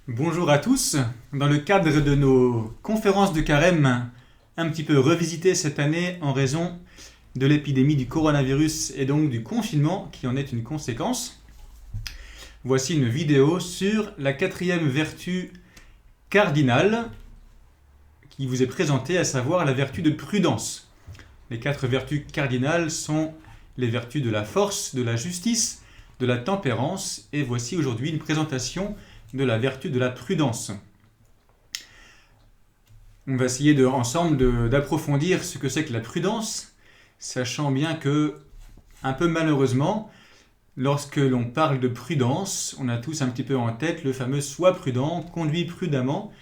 Bonjour à tous. Dans le cadre de nos conférences de carême, un petit peu revisitées cette année en raison de l'épidémie du coronavirus et donc du confinement qui en est une conséquence, voici une vidéo sur la quatrième vertu cardinale qui vous est présentée, à savoir la vertu de prudence. Les 4 vertus cardinales sont les vertus de la force, de la justice, de la tempérance, et voici aujourd'hui une présentation de la vertu de la prudence. On va essayer ensemble d'approfondir ce que c'est que la prudence, sachant bien que, un peu malheureusement, lorsque l'on parle de prudence, on a tous un petit peu en tête le fameux « sois prudent, conduis prudemment »,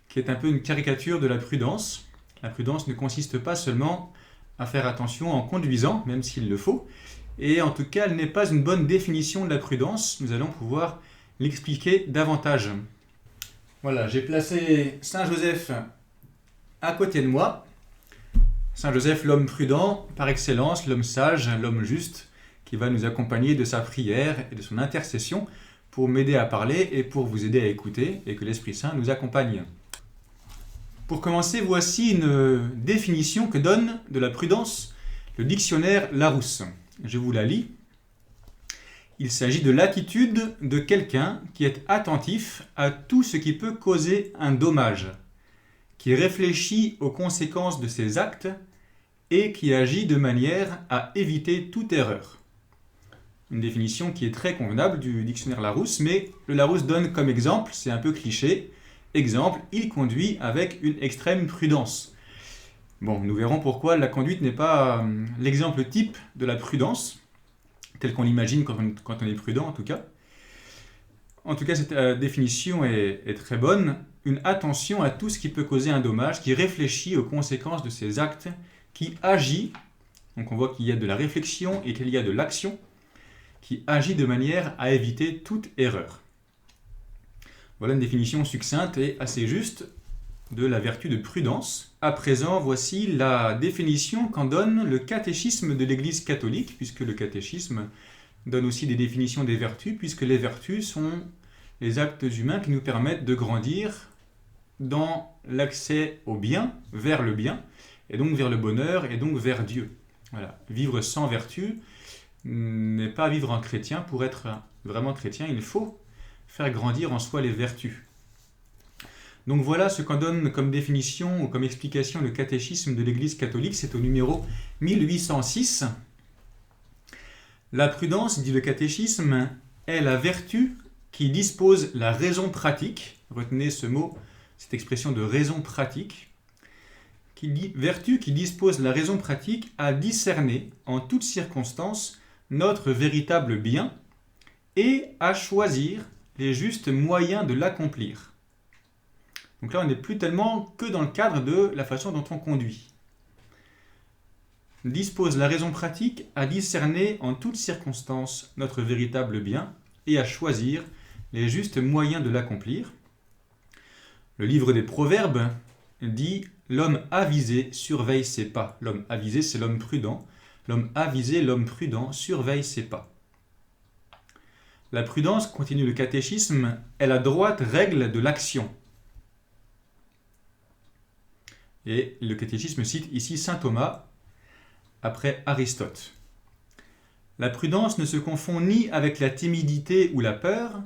qui est un peu une caricature de la prudence. La prudence ne consiste pas seulement à faire attention en conduisant, même s'il le faut, et en tout cas, elle n'est pas une bonne définition de la prudence. Nous allons pouvoir l'expliquer davantage. Voilà, j'ai placé Saint Joseph à côté de moi. Saint Joseph, l'homme prudent, par excellence, l'homme sage, l'homme juste, qui va nous accompagner de sa prière et de son intercession pour m'aider à parler et pour vous aider à écouter, et que l'Esprit Saint nous accompagne. Pour commencer, voici une définition que donne de la prudence le dictionnaire Larousse. Je vous la lis. Il s'agit de l'attitude de quelqu'un qui est attentif à tout ce qui peut causer un dommage, qui réfléchit aux conséquences de ses actes et qui agit de manière à éviter toute erreur. Une définition qui est très convenable du dictionnaire Larousse, mais le Larousse donne comme exemple, c'est un peu cliché, exemple, il conduit avec une extrême prudence. Bon, nous verrons pourquoi la conduite n'est pas l'exemple type de la prudence, tel qu'on l'imagine quand on est prudent en tout cas. En tout cas, cette définition est très bonne. Une attention à tout ce qui peut causer un dommage, qui réfléchit aux conséquences de ses actes, qui agit, donc on voit qu'il y a de la réflexion et qu'il y a de l'action, qui agit de manière à éviter toute erreur. Voilà une définition succincte et assez juste de la vertu de prudence. À présent, voici la définition qu'en donne le catéchisme de l'Église catholique, puisque le catéchisme donne aussi des définitions des vertus, puisque les vertus sont les actes humains qui nous permettent de grandir dans l'accès au bien, vers le bien, et donc vers le bonheur, et donc vers Dieu. Voilà. Vivre sans vertu n'est pas vivre en chrétien. Pour être vraiment chrétien, il faut faire grandir en soi les vertus. Donc voilà ce qu'en donne comme définition ou comme explication le catéchisme de l'Église catholique, c'est au numéro 1806. La prudence, dit le catéchisme, est la vertu qui dispose la raison pratique, retenez ce mot, cette expression de raison pratique, vertu qui dispose la raison pratique à discerner en toutes circonstances notre véritable bien et à choisir les justes moyens de l'accomplir. Donc là, on n'est plus tellement que dans le cadre de la façon dont on conduit. Dispose la raison pratique à discerner en toutes circonstances notre véritable bien et à choisir les justes moyens de l'accomplir. Le livre des Proverbes dit « L'homme avisé surveille ses pas ». L'homme avisé, c'est l'homme prudent. L'homme avisé, l'homme prudent, surveille ses pas. La prudence, continue le catéchisme, est la droite règle de l'action. Et le catéchisme cite ici saint Thomas, après Aristote. La prudence ne se confond ni avec la timidité ou la peur,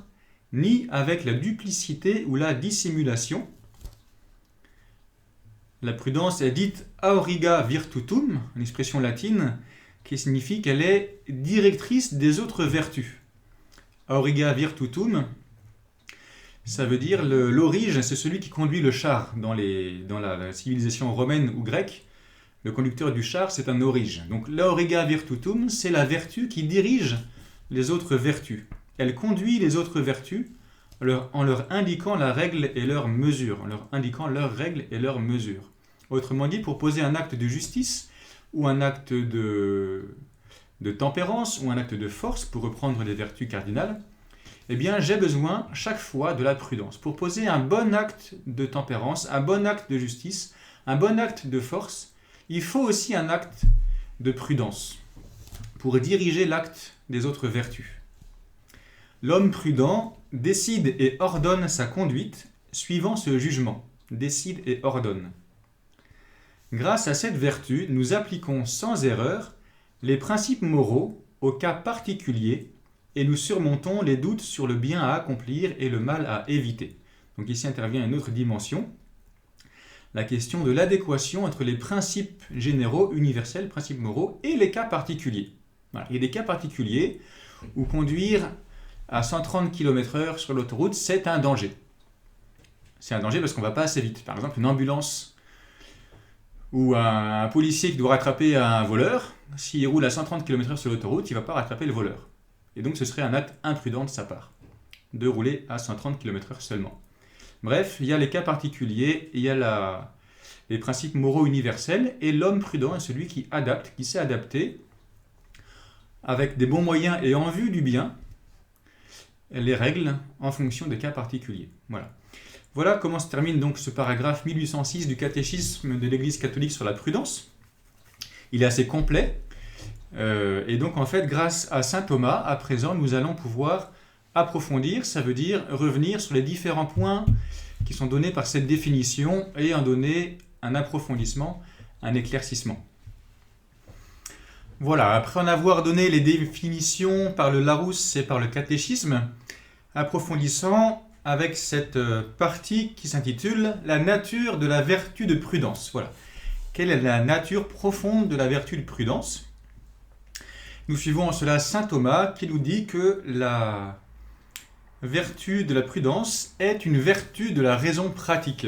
ni avec la duplicité ou la dissimulation. La prudence est dite auriga virtutum, une expression latine qui signifie qu'elle est directrice des autres vertus. Auriga virtutum, ça veut dire l'aurige, c'est celui qui conduit le char. Dans la civilisation romaine ou grecque, le conducteur du char, c'est un aurige. Donc l'auriga virtutum, c'est la vertu qui dirige les autres vertus. Elle conduit les autres vertus en leur indiquant la règle et leur mesure, en leur indiquant leurs règles et leurs mesures. Autrement dit, pour poser un acte de justice ou un acte de tempérance ou un acte de force, pour reprendre les vertus cardinales, eh bien, j'ai besoin chaque fois de la prudence. Pour poser un bon acte de tempérance, un bon acte de justice, un bon acte de force, il faut aussi un acte de prudence pour diriger l'acte des autres vertus. L'homme prudent décide et ordonne sa conduite suivant ce jugement. Décide et ordonne. Grâce à cette vertu, nous appliquons sans erreur les principes moraux aux cas particuliers et nous surmontons les doutes sur le bien à accomplir et le mal à éviter. Donc ici intervient une autre dimension, la question de l'adéquation entre les principes généraux, universels, principes moraux, et les cas particuliers. Voilà. Il y a des cas particuliers où conduire à 130 km/h sur l'autoroute, c'est un danger. C'est un danger parce qu'on ne va pas assez vite. Par exemple, une ambulance ou un policier qui doit rattraper un voleur, s'il roule à 130 km/h sur l'autoroute, il ne va pas rattraper le voleur. Et donc ce serait un acte imprudent de sa part, de rouler à 130 km/h seulement. Bref, il y a les cas particuliers, il y a les principes moraux universels, et l'homme prudent est celui qui adapte, qui sait adapter, avec des bons moyens et en vue du bien, les règles en fonction des cas particuliers. Voilà comment se termine donc ce paragraphe 1806 du catéchisme de l'Église catholique sur la prudence. Il est assez complet. Et donc en fait, grâce à saint Thomas, à présent, nous allons pouvoir approfondir, ça veut dire revenir sur les différents points qui sont donnés par cette définition et en donner un approfondissement, un éclaircissement. Voilà, après en avoir donné les définitions par le Larousse et par le catéchisme, approfondissons avec cette partie qui s'intitule « La nature de la vertu de prudence ». Voilà. Quelle est la nature profonde de la vertu de prudence ? Nous suivons en cela saint Thomas qui nous dit que la vertu de la prudence est une vertu de la raison pratique.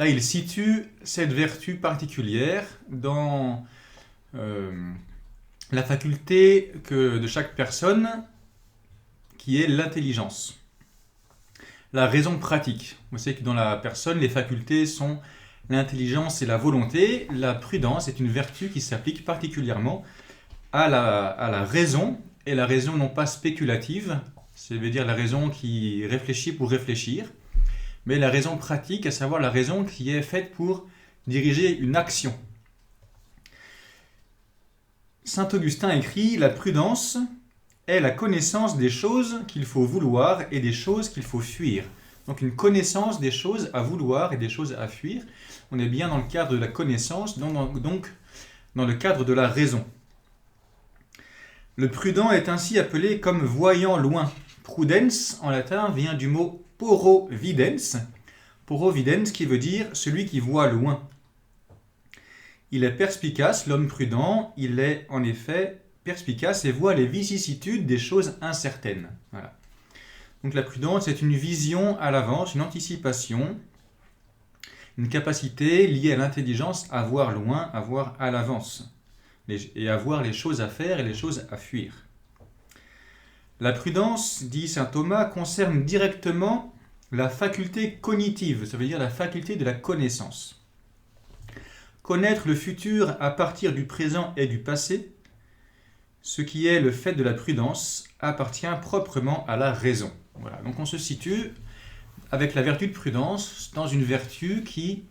Là, il situe cette vertu particulière dans la faculté de chaque personne qui est l'intelligence. La raison pratique. Vous savez que dans la personne, les facultés sont l'intelligence et la volonté. La prudence est une vertu qui s'applique particulièrement à la raison, et la raison non pas spéculative, ça veut dire la raison qui réfléchit pour réfléchir, mais la raison pratique, à savoir la raison qui est faite pour diriger une action. Saint Augustin écrit « La prudence est la connaissance des choses qu'il faut vouloir et des choses qu'il faut fuir. » Donc une connaissance des choses à vouloir et des choses à fuir. On est bien dans le cadre de la connaissance, donc dans le cadre de la raison. Le prudent est ainsi appelé comme voyant loin. Prudens, en latin, vient du mot porovidens. Porovidens qui veut dire celui qui voit loin. Il est perspicace, l'homme prudent, il est en effet perspicace et voit les vicissitudes des choses incertaines. Voilà. Donc la prudence est une vision à l'avance, une anticipation, une capacité liée à l'intelligence à voir loin, à voir à l'avance, et à voir les choses à faire et les choses à fuir. La prudence, dit saint Thomas, concerne directement la faculté cognitive, ça veut dire la faculté de la connaissance. Connaître le futur à partir du présent et du passé, ce qui est le fait de la prudence, appartient proprement à la raison. Voilà. Donc on se situe avec la vertu de prudence dans une vertu qui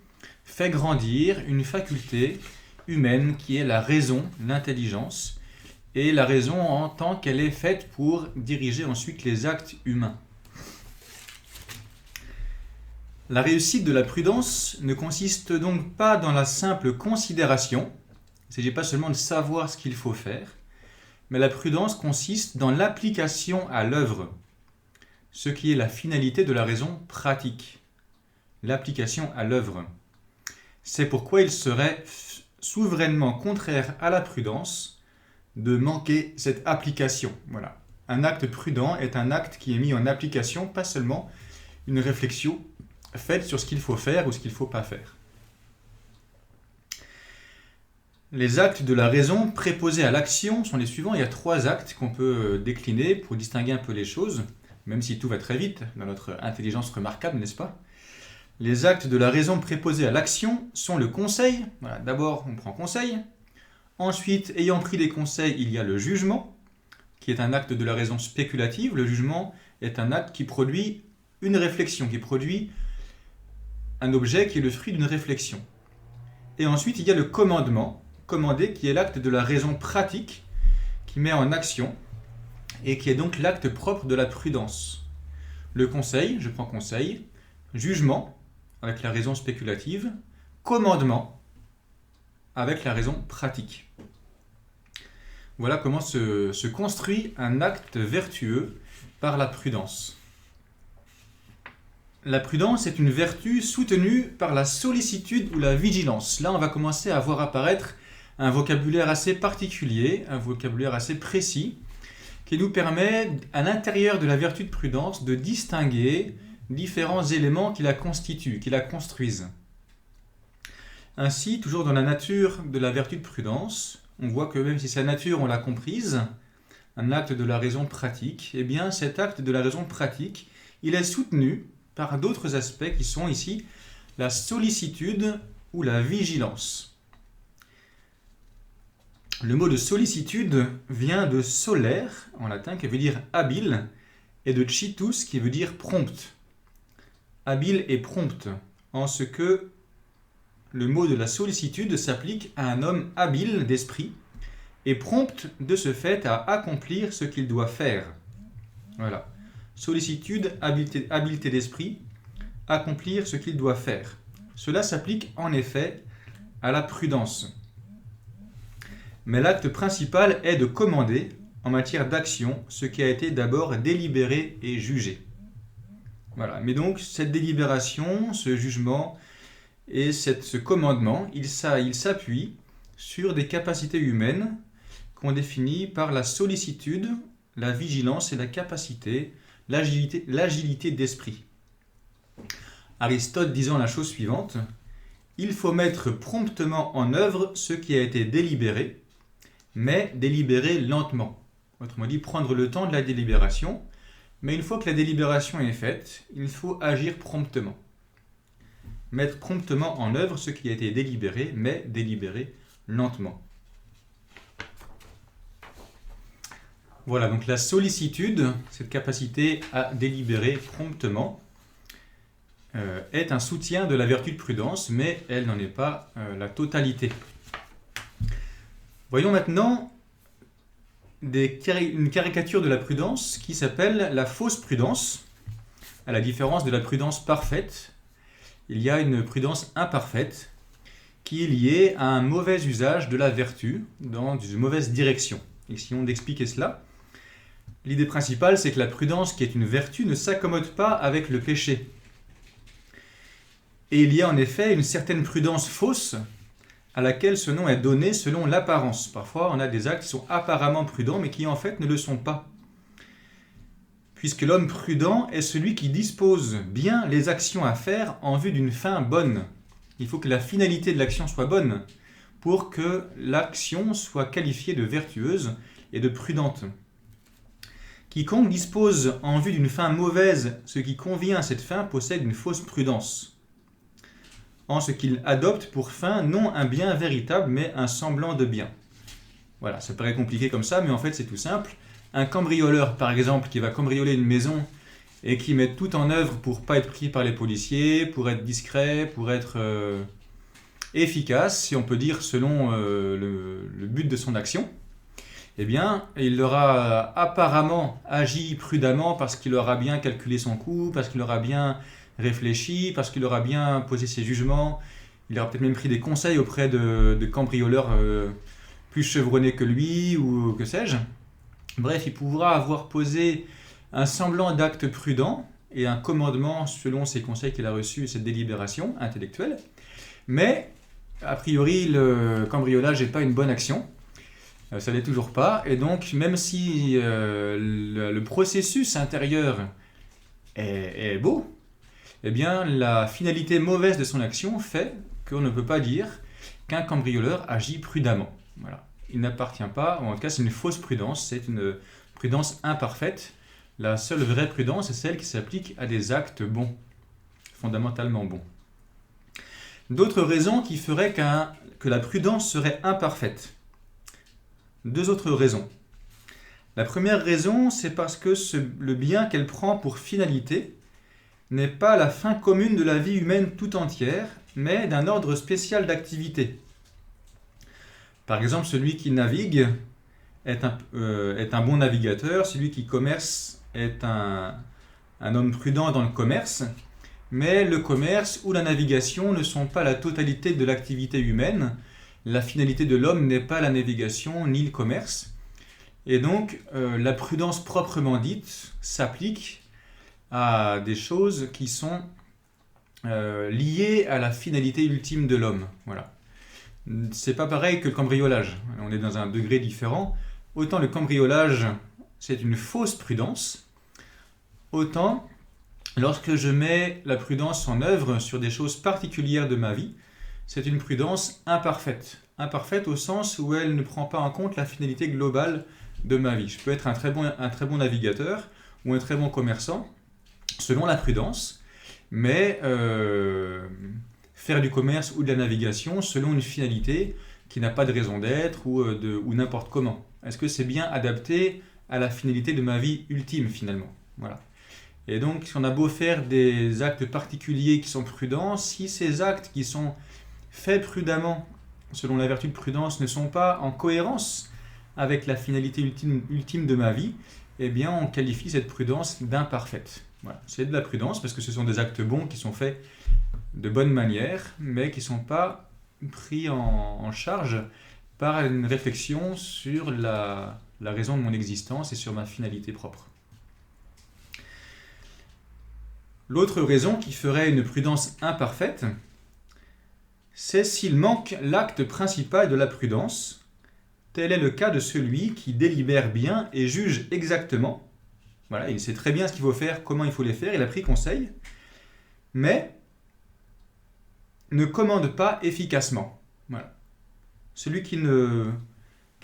fait grandir une faculté humaine qui est la raison, l'intelligence, et la raison en tant qu'elle est faite pour diriger ensuite les actes humains. La réussite de la prudence ne consiste donc pas dans la simple considération, il ne s'agit pas seulement de savoir ce qu'il faut faire, mais la prudence consiste dans l'application à l'œuvre, ce qui est la finalité de la raison pratique, l'application à l'œuvre. C'est pourquoi il serait souverainement contraire à la prudence de manquer cette application. Voilà. Un acte prudent est un acte qui est mis en application, pas seulement une réflexion faite sur ce qu'il faut faire ou ce qu'il ne faut pas faire. Les actes de la raison préposés à l'action sont les suivants. Il y a 3 actes qu'on peut décliner pour distinguer un peu les choses, même si tout va très vite dans notre intelligence remarquable, n'est-ce pas ? Les actes de la raison préposés à l'action sont le conseil. Voilà, d'abord, on prend conseil. Ensuite, ayant pris des conseils, il y a le jugement, qui est un acte de la raison spéculative. Le jugement est un acte qui produit une réflexion, qui produit un objet qui est le fruit d'une réflexion. Et ensuite, il y a le commandement, commander, qui est l'acte de la raison pratique, qui met en action et qui est donc l'acte propre de la prudence. Le conseil, je prends conseil, jugement, avec la raison spéculative, commandement, avec la raison pratique. Voilà comment se construit un acte vertueux par la prudence. La prudence est une vertu soutenue par la sollicitude ou la vigilance. Là, on va commencer à voir apparaître un vocabulaire assez particulier, un vocabulaire assez précis, qui nous permet, à l'intérieur de la vertu de prudence, de distinguer différents éléments qui la constituent, qui la construisent. Ainsi, toujours dans la nature de la vertu de prudence, on voit que même si sa nature, on l'a comprise, un acte de la raison pratique, eh bien cet acte de la raison pratique, il est soutenu par d'autres aspects qui sont ici la sollicitude ou la vigilance. Le mot de sollicitude vient de solere, en latin, qui veut dire habile, et de citus, qui veut dire prompt. Habile et prompt, en ce que le mot de la sollicitude s'applique à un homme habile d'esprit, et prompt de ce fait à accomplir ce qu'il doit faire. Voilà. Sollicitude, habileté d'esprit, accomplir ce qu'il doit faire. Cela s'applique en effet à la prudence. Mais l'acte principal est de commander, en matière d'action, ce qui a été d'abord délibéré et jugé. Voilà. Mais donc, cette délibération, ce jugement et ce commandement, il s'appuie sur des capacités humaines qu'on définit par la sollicitude, la vigilance et la capacité, l'agilité d'esprit. Aristote disant la chose suivante, « Il faut mettre promptement en œuvre ce qui a été délibéré, mais délibérer lentement. » Autrement dit, prendre le temps de la délibération, mais une fois que la délibération est faite, il faut agir promptement. Mettre promptement en œuvre ce qui a été délibéré, mais délibérer lentement. Voilà, donc la sollicitude, cette capacité à délibérer promptement, est un soutien de la vertu de prudence, mais elle n'en est pas la totalité. Voyons maintenant une caricature de la prudence qui s'appelle la fausse prudence. À la différence de la prudence parfaite, il y a une prudence imparfaite qui est liée à un mauvais usage de la vertu dans une mauvaise direction. Essayons d'expliquer cela. L'idée principale, c'est que la prudence, qui est une vertu, ne s'accommode pas avec le péché. Et il y a en effet une certaine prudence fausse à laquelle ce nom est donné selon l'apparence. Parfois, on a des actes qui sont apparemment prudents, mais qui en fait ne le sont pas. Puisque l'homme prudent est celui qui dispose bien les actions à faire en vue d'une fin bonne. Il faut que la finalité de l'action soit bonne pour que l'action soit qualifiée de vertueuse et de prudente. Quiconque dispose en vue d'une fin mauvaise ce qui convient à cette fin possède une fausse prudence, en ce qu'il adopte pour fin non un bien véritable, mais un semblant de bien. Voilà, ça paraît compliqué comme ça, mais en fait c'est tout simple. Un cambrioleur, par exemple, qui va cambrioler une maison et qui met tout en œuvre pour ne pas être pris par les policiers, pour être discret, pour être efficace, si on peut dire, selon le but de son action, eh bien, il aura apparemment agi prudemment parce qu'il aura bien calculé son coût, parce qu'il aura bien réfléchi, parce qu'il aura bien posé ses jugements. Il aura peut-être même pris des conseils auprès de cambrioleurs plus chevronnés que lui, ou que sais-je. Bref, il pourra avoir posé un semblant d'acte prudent et un commandement selon ces conseils qu'il a reçus et cette délibération intellectuelle. Mais, a priori, le cambriolage n'est pas une bonne action. Ça ne l'est toujours pas. Et donc, même si le processus intérieur est beau, eh bien, la finalité mauvaise de son action fait qu'on ne peut pas dire qu'un cambrioleur agit prudemment. Voilà. Il n'appartient pas, ou en tout cas c'est une fausse prudence, c'est une prudence imparfaite. La seule vraie prudence est celle qui s'applique à des actes bons, fondamentalement bons. D'autres raisons qui feraient que la prudence serait imparfaite. Deux autres raisons. La première raison, c'est parce que le bien qu'elle prend pour finalité n'est pas la fin commune de la vie humaine tout entière, mais d'un ordre spécial d'activité. Par exemple, celui qui navigue est un bon navigateur, celui qui commerce est un homme prudent dans le commerce, mais le commerce ou la navigation ne sont pas la totalité de l'activité humaine. La finalité de l'homme n'est pas la navigation ni le commerce. Et donc, la prudence proprement dite s'applique à des choses qui sont liées à la finalité ultime de l'homme. Voilà. C'est pas pareil que le cambriolage. On est dans un degré différent. Autant le cambriolage, c'est une fausse prudence, autant lorsque je mets la prudence en œuvre sur des choses particulières de ma vie, c'est une prudence imparfaite. Imparfaite au sens où elle ne prend pas en compte la finalité globale de ma vie. Je peux être un très bon navigateur ou un très bon commerçant selon la prudence, mais faire du commerce ou de la navigation selon une finalité qui n'a pas de raison d'être ou n'importe comment. Est-ce que c'est bien adapté à la finalité de ma vie ultime finalement? Voilà. Et donc, si on a beau faire des actes particuliers qui sont prudents, si ces actes qui sont faits prudemment, selon la vertu de prudence, ne sont pas en cohérence avec la finalité ultime de ma vie, eh bien, on qualifie cette prudence d'imparfaite. Voilà. C'est de la prudence parce que ce sont des actes bons qui sont faits de bonne manière, mais qui ne sont pas pris en charge par une réflexion sur la raison de mon existence et sur ma finalité propre. L'autre raison qui ferait une prudence imparfaite, c'est s'il manque l'acte principal de la prudence. Tel est le cas de celui qui délibère bien et juge exactement. Voilà, il sait très bien ce qu'il faut faire, comment il faut les faire, il a pris conseil, mais ne commande pas efficacement. Voilà. Celui qui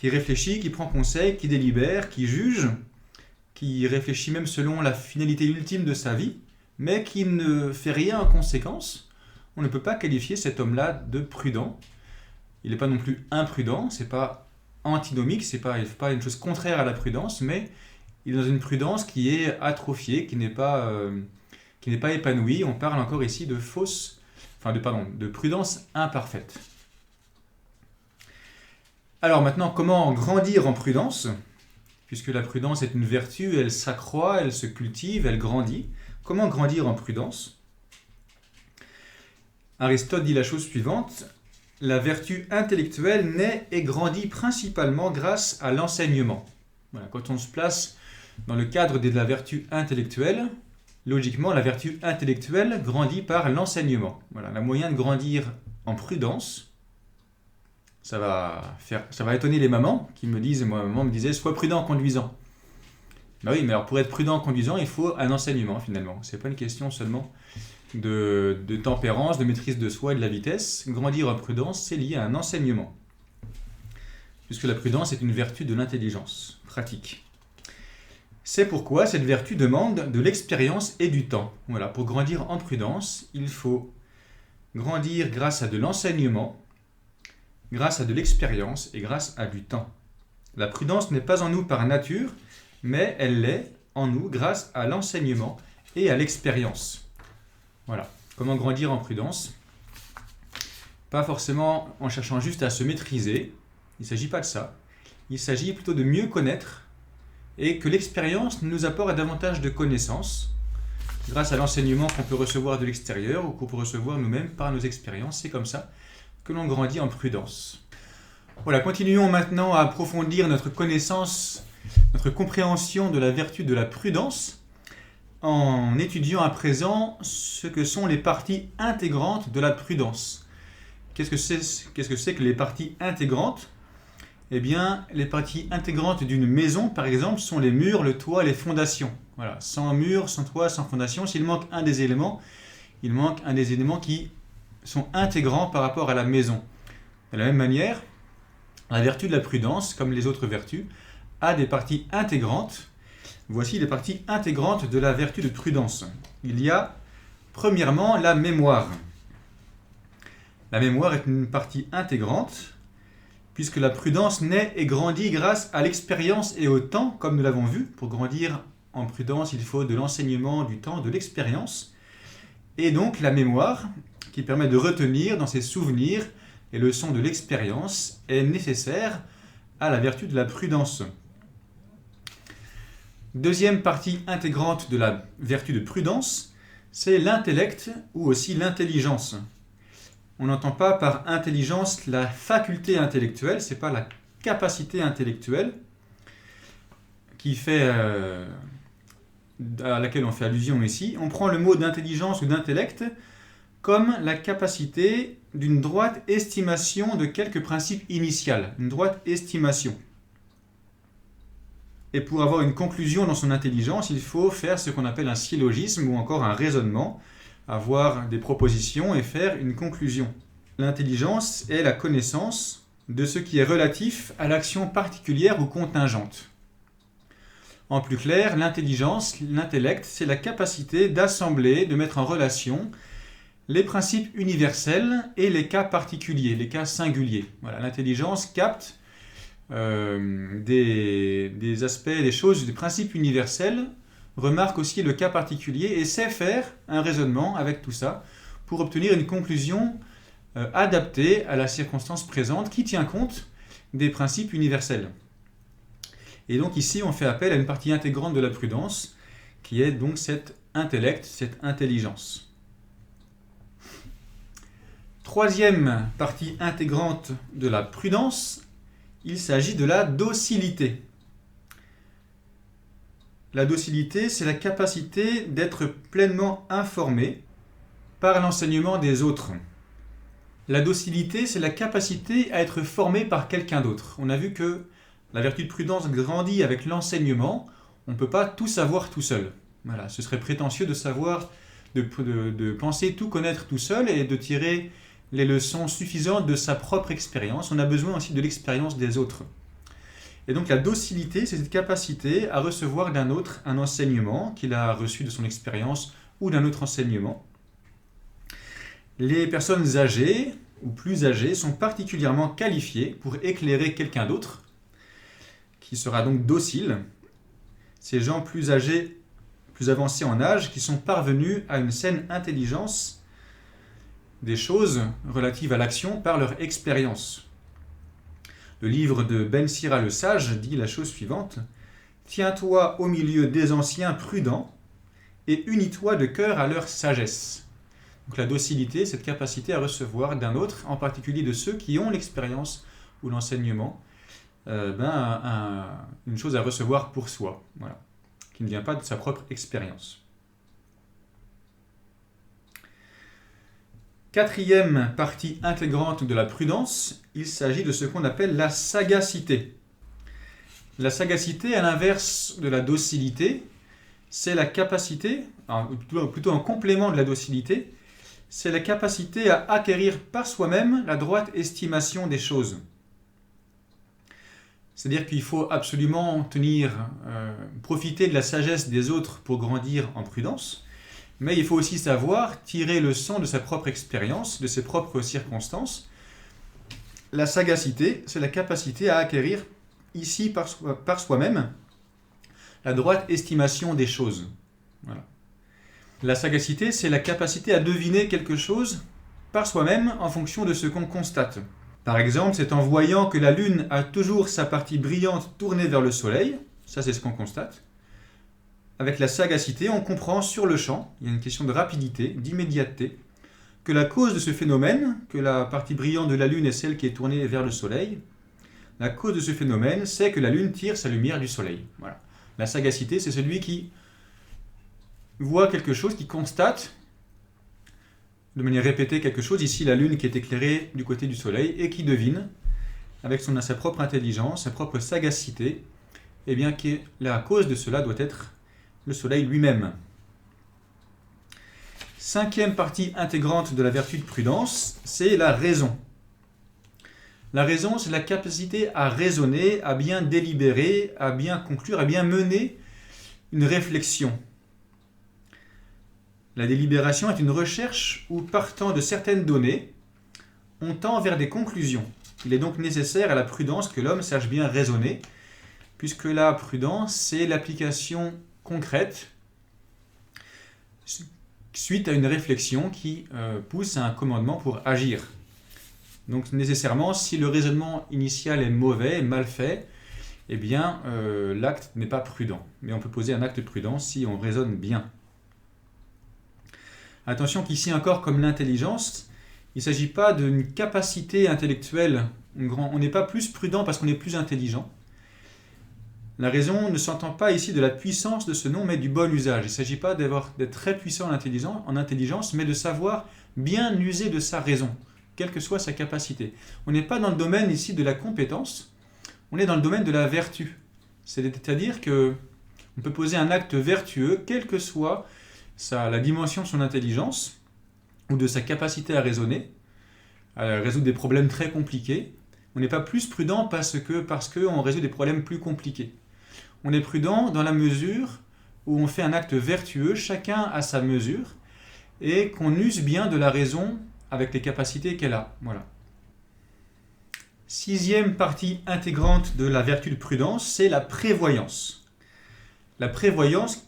réfléchit, qui prend conseil, qui délibère, qui juge, qui réfléchit même selon la finalité ultime de sa vie, mais qui ne fait rien en conséquence, on ne peut pas qualifier cet homme-là de prudent. Il n'est pas non plus imprudent, c'est pas antinomique, c'est pas une chose contraire à la prudence, mais il est dans une prudence qui est atrophiée, qui n'est pas épanouie. On parle encore ici de de prudence imparfaite. Alors maintenant, comment grandir en prudence? Puisque la prudence est une vertu, elle s'accroît, elle se cultive, elle grandit. Comment grandir en prudence? Aristote dit la chose suivante: la vertu intellectuelle naît et grandit principalement grâce à l'enseignement. Voilà, quand on se place dans le cadre de la vertu intellectuelle, logiquement, la vertu intellectuelle grandit par l'enseignement. Voilà, le moyen de grandir en prudence, ça va étonner les mamans qui me disent, moi, maman me disait, sois prudent en conduisant. Ben oui, mais alors pour être prudent en conduisant, il faut un enseignement finalement. C'est pas une question seulement de tempérance, de maîtrise de soi et de la vitesse. Grandir en prudence, c'est lié à un enseignement. Puisque la prudence est une vertu de l'intelligence pratique. C'est pourquoi cette vertu demande de l'expérience et du temps. Voilà, pour grandir en prudence, il faut grandir grâce à de l'enseignement, grâce à de l'expérience et grâce à du temps. La prudence n'est pas en nous par nature, mais elle l'est en nous grâce à l'enseignement et à l'expérience. Voilà, comment grandir en prudence? Pas forcément en cherchant juste à se maîtriser, il ne s'agit pas de ça. Il s'agit plutôt de mieux connaître et que l'expérience nous apporte davantage de connaissances grâce à l'enseignement qu'on peut recevoir de l'extérieur ou qu'on peut recevoir nous-mêmes par nos expériences. C'est comme ça que l'on grandit en prudence. Voilà, continuons maintenant à approfondir notre connaissance, notre compréhension de la vertu de la prudence en étudiant à présent ce que sont les parties intégrantes de la prudence. Qu'est-ce que c'est que les parties intégrantes? Eh bien, les parties intégrantes d'une maison, par exemple, sont les murs, le toit et les fondations. Voilà, sans mur, sans toit, sans fondation, s'il manque un des éléments, il manque un des éléments qui sont intégrants par rapport à la maison. De la même manière, la vertu de la prudence, comme les autres vertus, a des parties intégrantes. Voici les parties intégrantes de la vertu de prudence. Il y a, premièrement, la mémoire. La mémoire est une partie intégrante, puisque la prudence naît et grandit grâce à l'expérience et au temps, comme nous l'avons vu. Pour grandir en prudence, il faut de l'enseignement, du temps, de l'expérience. Et donc la mémoire, qui permet de retenir dans ses souvenirs les leçons de l'expérience, est nécessaire à la vertu de la prudence. Deuxième partie intégrante de la vertu de prudence, c'est l'intellect ou aussi l'intelligence. On n'entend pas par intelligence la faculté intellectuelle, ce n'est pas la capacité intellectuelle à laquelle on fait allusion ici. On prend le mot d'intelligence ou d'intellect comme la capacité d'une droite estimation de quelques principes initiaux, une droite estimation. Et pour avoir une conclusion dans son intelligence, il faut faire ce qu'on appelle un syllogisme ou encore un raisonnement, avoir des propositions et faire une conclusion. L'intelligence est la connaissance de ce qui est relatif à l'action particulière ou contingente. En plus clair, l'intelligence, l'intellect, c'est la capacité d'assembler, de mettre en relation les principes universels et les cas particuliers, les cas singuliers. Voilà, l'intelligence capte des aspects, des choses, des principes universels, remarque aussi le cas particulier et sait faire un raisonnement avec tout ça pour obtenir une conclusion adaptée à la circonstance présente qui tient compte des principes universels. Et donc ici, on fait appel à une partie intégrante de la prudence qui est donc cet intellect, cette intelligence. Troisième partie intégrante de la prudence, il s'agit de la docilité. La docilité, c'est la capacité d'être pleinement informé par l'enseignement des autres. La docilité, c'est la capacité à être formé par quelqu'un d'autre. On a vu que la vertu de prudence grandit avec l'enseignement. On ne peut pas tout savoir tout seul. Voilà, ce serait prétentieux de savoir, de penser tout connaître tout seul et de tirer les leçons suffisantes de sa propre expérience. On a besoin aussi de l'expérience des autres. Et donc la docilité, c'est cette capacité à recevoir d'un autre un enseignement qu'il a reçu de son expérience ou d'un autre enseignement. Les personnes âgées ou plus âgées sont particulièrement qualifiées pour éclairer quelqu'un d'autre, qui sera donc docile. Ces gens plus âgés, plus avancés en âge, qui sont parvenus à une saine intelligence des choses relatives à l'action par leur expérience. Le livre de Ben Sira le Sage dit la chose suivante : « Tiens-toi au milieu des anciens prudents et unis-toi de cœur à leur sagesse. » Donc la docilité, cette capacité à recevoir d'un autre, en particulier de ceux qui ont l'expérience ou l'enseignement, une chose à recevoir pour soi, voilà, qui ne vient pas de sa propre expérience. Quatrième partie intégrante de la prudence, il s'agit de ce qu'on appelle la sagacité. La sagacité, à l'inverse de la docilité, c'est la capacité, plutôt un complément de la docilité, c'est la capacité à acquérir par soi-même la droite estimation des choses. C'est-à-dire qu'il faut absolument profiter de la sagesse des autres pour grandir en prudence, mais il faut aussi savoir tirer leçon de sa propre expérience, de ses propres circonstances. La sagacité, c'est la capacité à acquérir ici par soi-même la droite estimation des choses. Voilà. La sagacité, c'est la capacité à deviner quelque chose par soi-même en fonction de ce qu'on constate. Par exemple, c'est en voyant que la Lune a toujours sa partie brillante tournée vers le Soleil, ça c'est ce qu'on constate. Avec la sagacité, on comprend sur le champ, il y a une question de rapidité, d'immédiateté, que la cause de ce phénomène, que la partie brillante de la Lune est celle qui est tournée vers le Soleil, la cause de ce phénomène, c'est que la Lune tire sa lumière du Soleil. Voilà. La sagacité, c'est celui qui voit quelque chose, qui constate de manière répétée quelque chose, ici la Lune qui est éclairée du côté du Soleil, et qui devine, avec sa propre intelligence, sa propre sagacité, eh bien que la cause de cela doit être le Soleil lui-même. Cinquième partie intégrante de la vertu de prudence, c'est la raison. La raison, c'est la capacité à raisonner, à bien délibérer, à bien conclure, à bien mener une réflexion. La délibération est une recherche où, partant de certaines données, on tend vers des conclusions. Il est donc nécessaire à la prudence que l'homme sache bien raisonner, puisque la prudence, c'est l'application concrète suite à une réflexion qui pousse à un commandement pour agir. Donc nécessairement, si le raisonnement initial est mauvais, mal fait, eh bien l'acte n'est pas prudent. Mais on peut poser un acte prudent si on raisonne bien. Attention qu'ici encore, comme l'intelligence, il ne s'agit pas d'une capacité intellectuelle. On n'est pas plus prudent parce qu'on est plus intelligent. La raison ne s'entend pas ici de la puissance de ce nom, mais du bon usage. Il ne s'agit pas d'être très puissant en intelligence, mais de savoir bien user de sa raison, quelle que soit sa capacité. On n'est pas dans le domaine ici de la compétence, on est dans le domaine de la vertu. C'est-à-dire qu'on peut poser un acte vertueux, quelle que soit la dimension de son intelligence, ou de sa capacité à raisonner, à résoudre des problèmes très compliqués. On n'est pas plus prudent parce qu'on résout des problèmes plus compliqués. On est prudent dans la mesure où on fait un acte vertueux, chacun à sa mesure, et qu'on use bien de la raison avec les capacités qu'elle a. Voilà. Sixième partie intégrante de la vertu de prudence, c'est la prévoyance. La prévoyance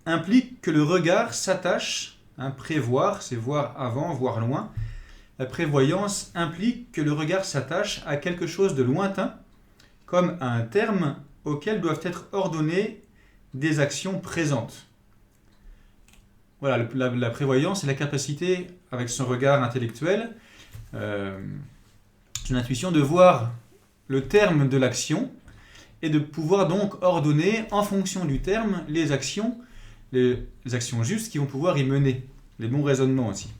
implique que le regard s'attache, prévoir, c'est voir avant, voir loin. La prévoyance implique que le regard s'attache à quelque chose de lointain, comme à un terme auquel doivent être ordonnées des actions présentes. Voilà, la prévoyance est la capacité, avec son regard intellectuel, son intuition, de voir le terme de l'action et de pouvoir donc ordonner, en fonction du terme, les actions justes qui vont pouvoir y mener, les bons raisonnements aussi.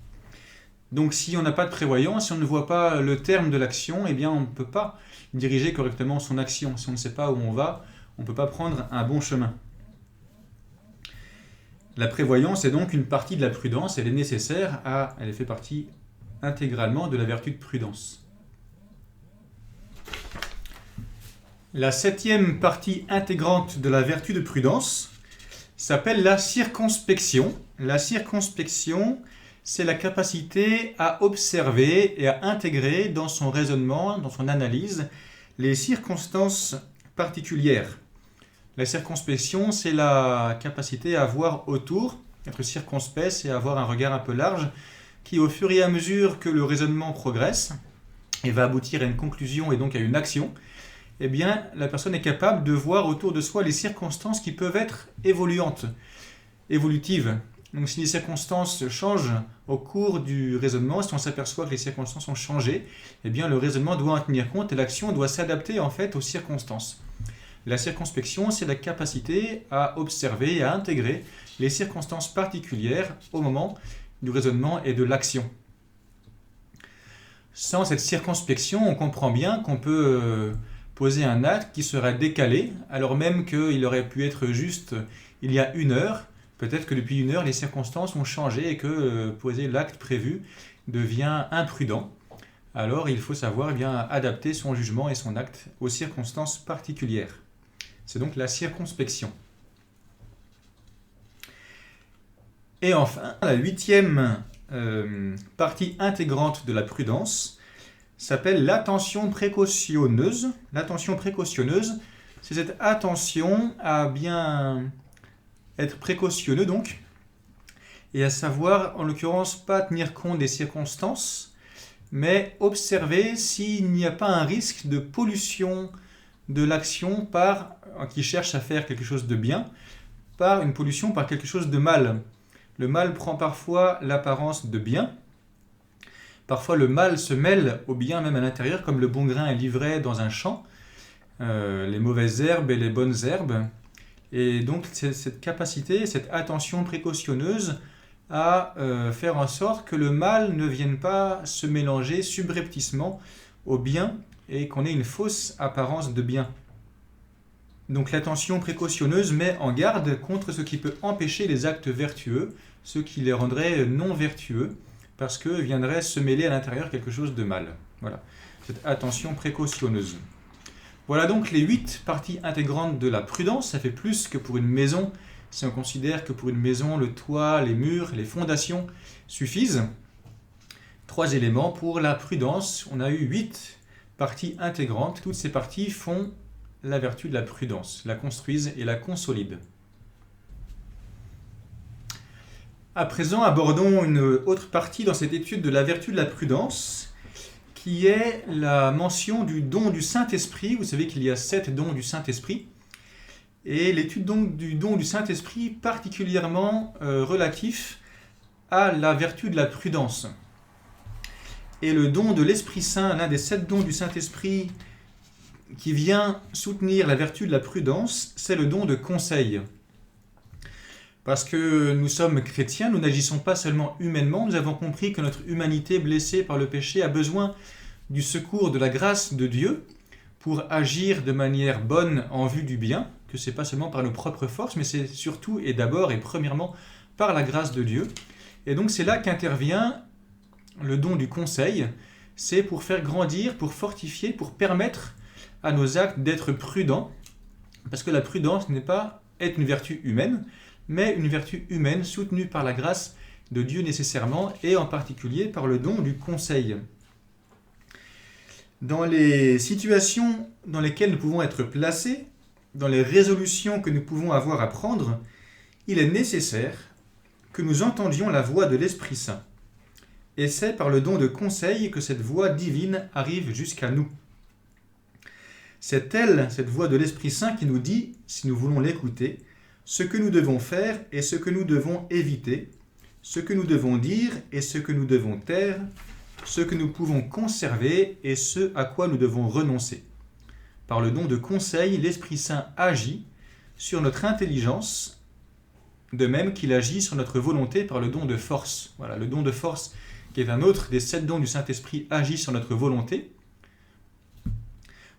Donc si on n'a pas de prévoyance, si on ne voit pas le terme de l'action, eh bien on ne peut pas diriger correctement son action. Si on ne sait pas où on va, on ne peut pas prendre un bon chemin. La prévoyance est donc une partie de la prudence, elle est nécessaire, elle fait partie intégralement de la vertu de prudence. La septième partie intégrante de la vertu de prudence s'appelle la circonspection. La circonspection, c'est la capacité à observer et à intégrer dans son raisonnement, dans son analyse, les circonstances particulières. La circonspection, c'est la capacité à voir autour, être circonspect, c'est avoir un regard un peu large, qui au fur et à mesure que le raisonnement progresse et va aboutir à une conclusion et donc à une action, eh bien, la personne est capable de voir autour de soi les circonstances qui peuvent être évolutives. Donc si les circonstances changent au cours du raisonnement, si on s'aperçoit que les circonstances ont changé, eh bien le raisonnement doit en tenir compte et l'action doit s'adapter en fait aux circonstances. La circonspection, c'est la capacité à observer et à intégrer les circonstances particulières au moment du raisonnement et de l'action. Sans cette circonspection, on comprend bien qu'on peut poser un acte qui serait décalé, alors même qu'il aurait pu être juste il y a 1 heure. Peut-être que depuis 1 heure, les circonstances ont changé et que poser l'acte prévu devient imprudent. Alors il faut savoir adapter son jugement et son acte aux circonstances particulières. C'est donc la circonspection. Et enfin, la 8e partie intégrante de la prudence s'appelle l'attention précautionneuse. L'attention précautionneuse, c'est cette attention à bien être précautionneux donc, et à savoir, en l'occurrence, pas tenir compte des circonstances, mais observer s'il n'y a pas un risque de pollution de l'action par qui cherche à faire quelque chose de bien, par une pollution par quelque chose de mal. Le mal prend parfois l'apparence de bien. Parfois le mal se mêle au bien même à l'intérieur, comme le bon grain est livré dans un champ, les mauvaises herbes et les bonnes herbes. Et donc cette capacité, cette attention précautionneuse à faire en sorte que le mal ne vienne pas se mélanger subrepticement au bien et qu'on ait une fausse apparence de bien. Donc l'attention précautionneuse met en garde contre ce qui peut empêcher les actes vertueux, ce qui les rendrait non vertueux, parce que viendrait se mêler à l'intérieur quelque chose de mal. Voilà, cette attention précautionneuse. Voilà donc les 8 parties intégrantes de la prudence. Ça fait plus que pour une maison, si on considère que pour une maison, le toit, les murs, les fondations suffisent. 3 éléments pour la prudence. On a eu 8 parties intégrantes. Toutes ces parties font la vertu de la prudence, la construisent et la consolident. À présent, abordons une autre partie dans cette étude de la vertu de la prudence, qui est la mention du don du Saint-Esprit. Vous savez qu'il y a 7 dons du Saint-Esprit. Et l'étude donc du don du Saint-Esprit particulièrement relatif à la vertu de la prudence. Et le don de l'Esprit Saint, l'un des 7 dons du Saint-Esprit qui vient soutenir la vertu de la prudence, c'est le don de conseil. Parce que nous sommes chrétiens, nous n'agissons pas seulement humainement, nous avons compris que notre humanité blessée par le péché a besoin du secours de la grâce de Dieu pour agir de manière bonne en vue du bien, que ce n'est pas seulement par nos propres forces, mais c'est surtout et d'abord et premièrement par la grâce de Dieu. Et donc c'est là qu'intervient le don du conseil, c'est pour faire grandir, pour fortifier, pour permettre à nos actes d'être prudents, parce que la prudence n'est pas être une vertu humaine, mais une vertu humaine soutenue par la grâce de Dieu nécessairement, et en particulier par le don du conseil. Dans les situations dans lesquelles nous pouvons être placés, dans les résolutions que nous pouvons avoir à prendre, il est nécessaire que nous entendions la voix de l'Esprit Saint. Et c'est par le don de conseil que cette voix divine arrive jusqu'à nous. C'est elle, cette voix de l'Esprit Saint, qui nous dit, si nous voulons l'écouter, ce que nous devons faire et ce que nous devons éviter, ce que nous devons dire et ce que nous devons taire, ce que nous pouvons conserver et ce à quoi nous devons renoncer. Par le don de conseil, l'Esprit Saint agit sur notre intelligence, de même qu'il agit sur notre volonté par le don de force. Voilà, le don de force, qui est un autre des 7 dons du Saint-Esprit, agit sur notre volonté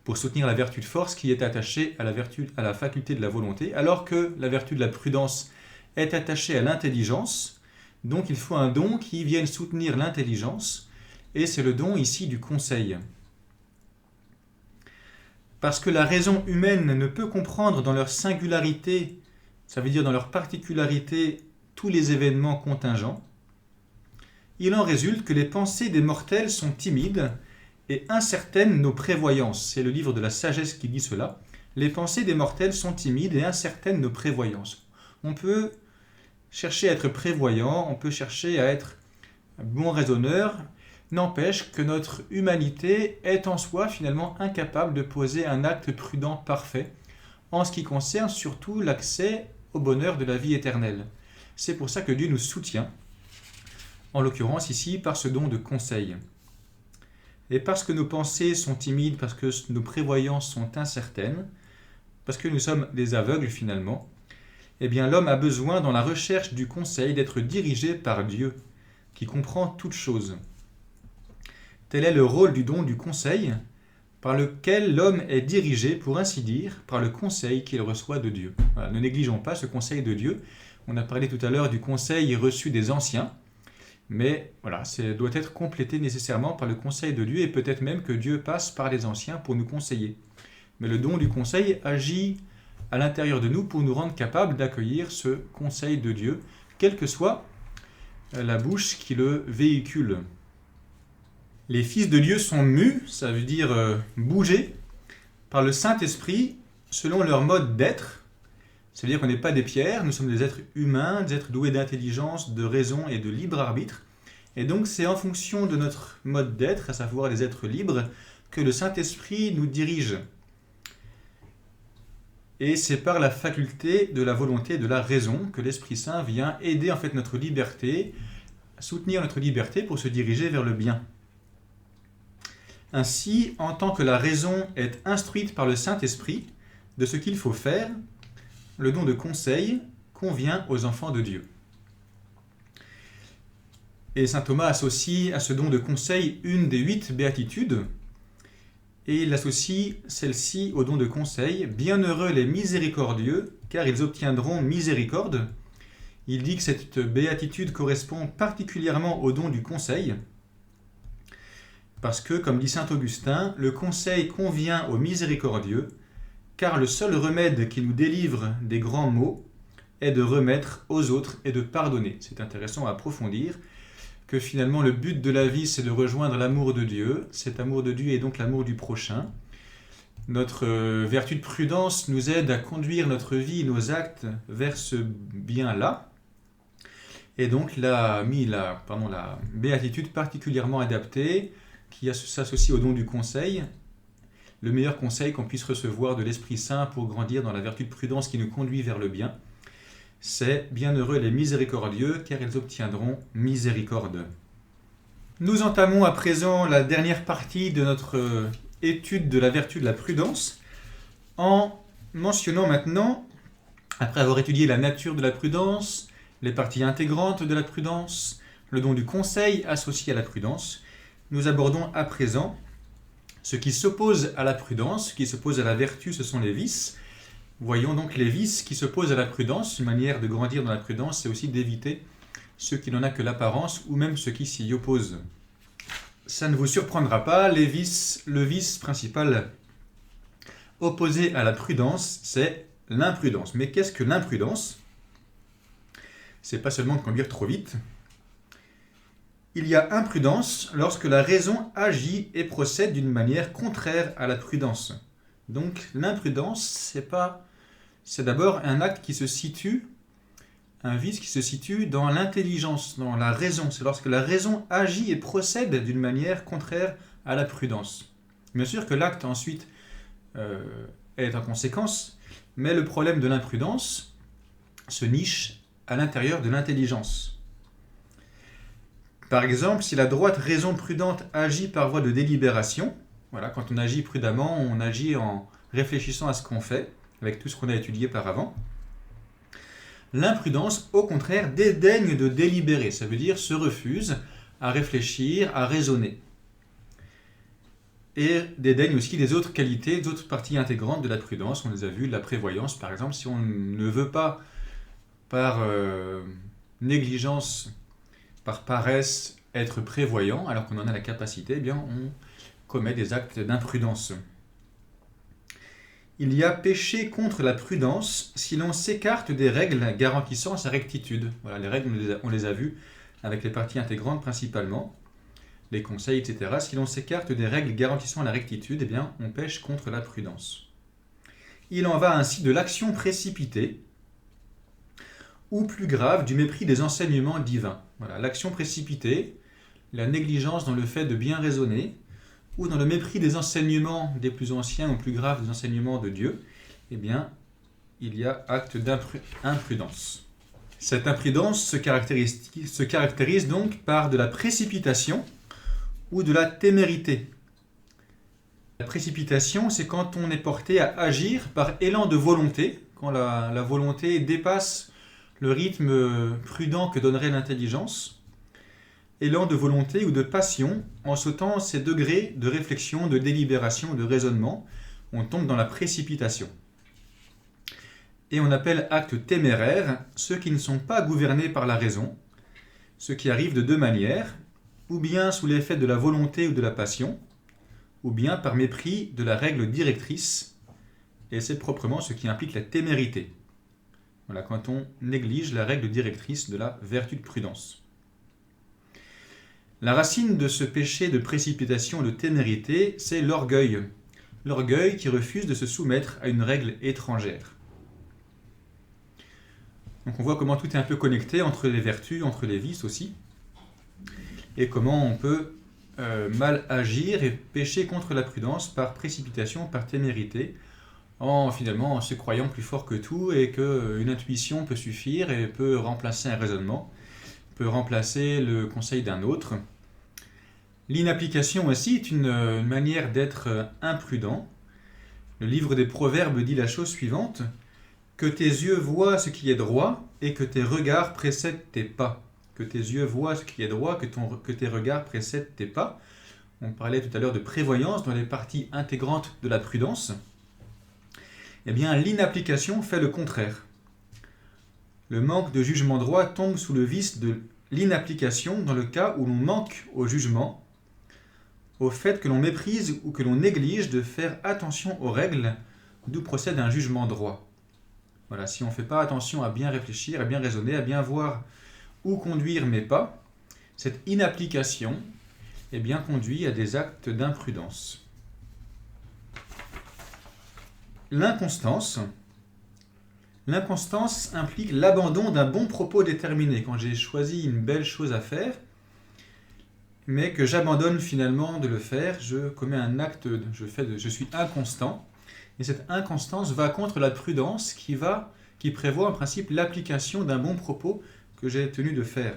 pour soutenir la vertu de force qui est attachée à la faculté de la volonté, alors que la vertu de la prudence est attachée à l'intelligence. Donc il faut un don qui vienne soutenir l'intelligence, et c'est le don ici du conseil. Parce que la raison humaine ne peut comprendre dans leur singularité, ça veut dire dans leur particularité, tous les événements contingents, il en résulte que les pensées des mortels sont timides et incertaines nos prévoyances. C'est le livre de la sagesse qui dit cela. Les pensées des mortels sont timides et incertaines nos prévoyances. On peut chercher à être prévoyant, on peut chercher à être bon raisonneur, n'empêche que notre humanité est en soi finalement incapable de poser un acte prudent parfait en ce qui concerne surtout l'accès au bonheur de la vie éternelle. C'est pour ça que Dieu nous soutient, en l'occurrence ici par ce don de conseil. Et parce que nos pensées sont timides, parce que nos prévoyances sont incertaines, parce que nous sommes des aveugles finalement, eh bien l'homme a besoin dans la recherche du conseil d'être dirigé par Dieu, qui comprend toutes choses. Tel est le rôle du don du conseil, par lequel l'homme est dirigé, pour ainsi dire, par le conseil qu'il reçoit de Dieu. Voilà, ne négligeons pas ce conseil de Dieu. On a parlé tout à l'heure du conseil reçu des anciens, mais voilà, ça doit être complété nécessairement par le conseil de Dieu, et peut-être même que Dieu passe par les anciens pour nous conseiller. Mais le don du conseil agit à l'intérieur de nous pour nous rendre capables d'accueillir ce conseil de Dieu, quelle que soit la bouche qui le véhicule. Les fils de Dieu sont mus, ça veut dire bouger, par le Saint-Esprit selon leur mode d'être. Ça veut dire qu'on n'est pas des pierres, nous sommes des êtres humains, des êtres doués d'intelligence, de raison et de libre arbitre. Et donc c'est en fonction de notre mode d'être, à savoir des êtres libres, que le Saint-Esprit nous dirige. Et c'est par la faculté de la volonté et de la raison que l'Esprit Saint vient aider en fait notre liberté, soutenir notre liberté pour se diriger vers le bien. Ainsi, en tant que la raison est instruite par le Saint-Esprit de ce qu'il faut faire, le don de conseil convient aux enfants de Dieu. Et saint Thomas associe à ce don de conseil une des 8 béatitudes, et il associe celle-ci au don de conseil. Bienheureux les miséricordieux, car ils obtiendront miséricorde. Il dit que cette béatitude correspond particulièrement au don du conseil, parce que, comme dit saint Augustin, le conseil convient aux miséricordieux, car le seul remède qui nous délivre des grands maux est de remettre aux autres et de pardonner. C'est intéressant à approfondir, que finalement le but de la vie, c'est de rejoindre l'amour de Dieu. Cet amour de Dieu est donc l'amour du prochain. Notre vertu de prudence nous aide à conduire notre vie, nos actes vers ce bien-là. Et donc, il a mis la béatitude particulièrement adaptée qui s'associe au don du conseil, le meilleur conseil qu'on puisse recevoir de l'Esprit Saint pour grandir dans la vertu de prudence qui nous conduit vers le bien, c'est « Bienheureux les miséricordieux, car ils obtiendront miséricorde ». Nous entamons à présent la dernière partie de notre étude de la vertu de la prudence, en mentionnant maintenant, après avoir étudié la nature de la prudence, les parties intégrantes de la prudence, le don du conseil associé à la prudence, nous abordons à présent ce qui s'oppose à la prudence, ce qui s'oppose à la vertu, ce sont les vices. Voyons donc les vices qui s'opposent à la prudence. Une manière de grandir dans la prudence, c'est aussi d'éviter ce qui n'en a que l'apparence ou même ce qui s'y oppose. Ça ne vous surprendra pas, le vice principal opposé à la prudence, c'est l'imprudence. Mais qu'est-ce que l'imprudence? C'est pas seulement de conduire trop vite. Il y a imprudence lorsque la raison agit et procède d'une manière contraire à la prudence. Donc l'imprudence, c'est d'abord un acte qui se situe, un vice qui se situe dans l'intelligence, dans la raison. C'est lorsque la raison agit et procède d'une manière contraire à la prudence. Bien sûr que l'acte ensuite est en conséquence, mais le problème de l'imprudence se niche à l'intérieur de l'intelligence. Par exemple, si la droite raison prudente agit par voie de délibération, voilà, quand on agit prudemment, on agit en réfléchissant à ce qu'on fait, avec tout ce qu'on a étudié par avant. L'imprudence, au contraire, dédaigne de délibérer, ça veut dire se refuse à réfléchir, à raisonner. Et dédaigne aussi des autres qualités, d'autres parties intégrantes de la prudence, on les a vues, la prévoyance par exemple, si on ne veut pas par négligence, par paresse, être prévoyant, alors qu'on en a la capacité, eh bien on commet des actes d'imprudence. Il y a péché contre la prudence si l'on s'écarte des règles garantissant sa rectitude. Voilà, les règles, on les a vues avec les parties intégrantes principalement, les conseils, etc. Si l'on s'écarte des règles garantissant la rectitude, eh bien on pêche contre la prudence. Il en va ainsi de l'action précipitée, ou plus grave, du mépris des enseignements divins. Voilà, l'action précipitée, la négligence dans le fait de bien raisonner, ou dans le mépris des enseignements des plus anciens ou plus graves des enseignements de Dieu, eh bien, il y a acte d'imprudence. Cette imprudence se caractérise donc par de la précipitation ou de la témérité. La précipitation, c'est quand on est porté à agir par élan de volonté, quand la volonté dépasse le rythme prudent que donnerait l'intelligence, élan de volonté ou de passion, en sautant ces degrés de réflexion, de délibération, de raisonnement, on tombe dans la précipitation. Et on appelle actes téméraires ceux qui ne sont pas gouvernés par la raison, ce qui arrive de deux manières, ou bien sous l'effet de la volonté ou de la passion, ou bien par mépris de la règle directrice, et c'est proprement ce qui implique la témérité. Voilà, quand on néglige la règle directrice de la vertu de prudence. La racine de ce péché de précipitation, de témérité, c'est l'orgueil. L'orgueil qui refuse de se soumettre à une règle étrangère. Donc on voit comment tout est un peu connecté entre les vertus, entre les vices aussi, et comment on peut mal agir et pécher contre la prudence par précipitation, par témérité, finalement en se croyant plus fort que tout et qu'une intuition peut suffire et peut remplacer un raisonnement, peut remplacer le conseil d'un autre. L'inapplication aussi est une manière d'être imprudent. Le livre des Proverbes dit la chose suivante: que tes yeux voient ce qui est droit et que tes regards précèdent tes pas. Que tes yeux voient ce qui est droit, que tes regards précèdent tes pas. On parlait tout à l'heure de prévoyance dans les parties intégrantes de la prudence. Eh bien, l'inapplication fait le contraire. Le manque de jugement droit tombe sous le vice de l'inapplication dans le cas où l'on manque au jugement, au fait que l'on méprise ou que l'on néglige de faire attention aux règles d'où procède un jugement droit. Voilà, si on ne fait pas attention à bien réfléchir, à bien raisonner, à bien voir où conduire mes pas, cette inapplication eh bien, conduit à des actes d'imprudence. L'inconstance implique l'abandon d'un bon propos déterminé. Quand j'ai choisi une belle chose à faire, mais que j'abandonne finalement de le faire, je commets un acte, je suis inconstant, et cette inconstance va contre la prudence qui prévoit en principe l'application d'un bon propos que j'ai tenu de faire.